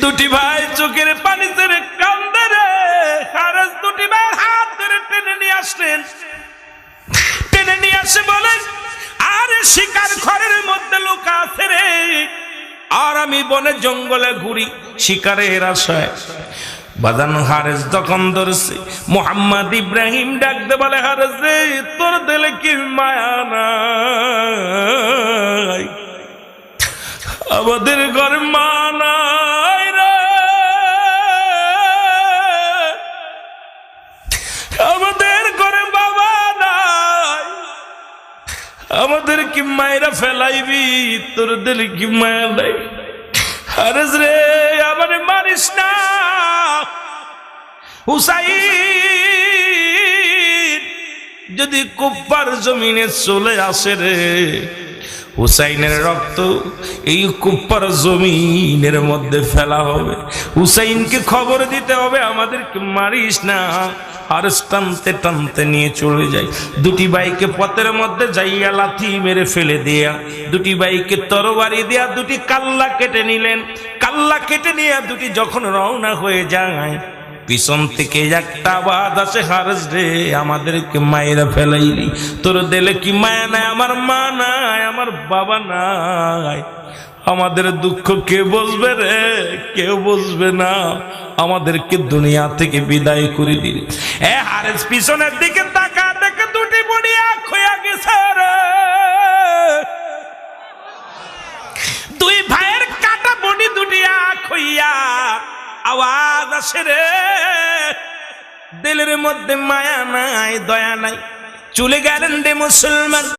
দুটি ভাই চোখের পানি ছেড়ে কান্দে রে। হারেস দুটি ভাই হাত ধরে টেনে নিয়ে আসলেন। টেনে নিয়ে আসে বলেন, আরে শিকার ঘরের মধ্যে লোক আছে রে, আর আমি বনে জঙ্গলে ঘুরি শিকারের আশায়। বাদান হারেস তখন ধরছে, মোহাম্মদ ইব্রাহিম ডাকতে বলে, হারেস রে তোর দিলে কি মায়া নাই? আমাদের ঘরে মা নাই রে, আমাদের ঘরে বাবা নাই, আমাদের কি মায়েরা ফেলাইবি? তোর দিলে কি মায়া নাই? হারেস রে আমারে মারিস না। হুসাইন যদি কুফার জমিনে চলে আসে রে, হুসাইনের রক্ত এই কুফার জমিনের মধ্যে ফেলা হবে। হুসাইনকে খবর দিতে হবে আমাদেরকে মারিস না। আর টানতে টানতে নিয়ে চলে যায়। দুটি ভাইকে পথের মধ্যে যাইয়া লাথি মেরে ফেলে দিয়া, দুটি ভাইকে তরবারি দিয়া দুটি কাল্লা কেটে নিলেন। কাল্লা কেটে নিয়ে দুটি যখন রওনা হয়ে যায়, পিছন থেকে একটা আওয়াজ আসে, হারেস রে আমাদেরকে মায়েরা ফেলাইলি, তোর দিলে কি মায়া নাই? আমার মা নাই, আমার বাবা নাই, আমাদের দুঃখ কে বুঝবে রে? কেউ বুঝবে না। আমাদেরকে দুনিয়া থেকে বিদায় করে দিল। এ হারেস পিছনের দিকে তাকা, দেখে দুটি বুড়ি আখ হইয়া গেছে রে। দুই ভাইয়ের কাটা বডি দুটি আখ হইয়া আওয়াজ আসে রে, দিলের মধ্যে মায়া নাই, দয়া নাই। চলে গেলেন রে মুসলমান।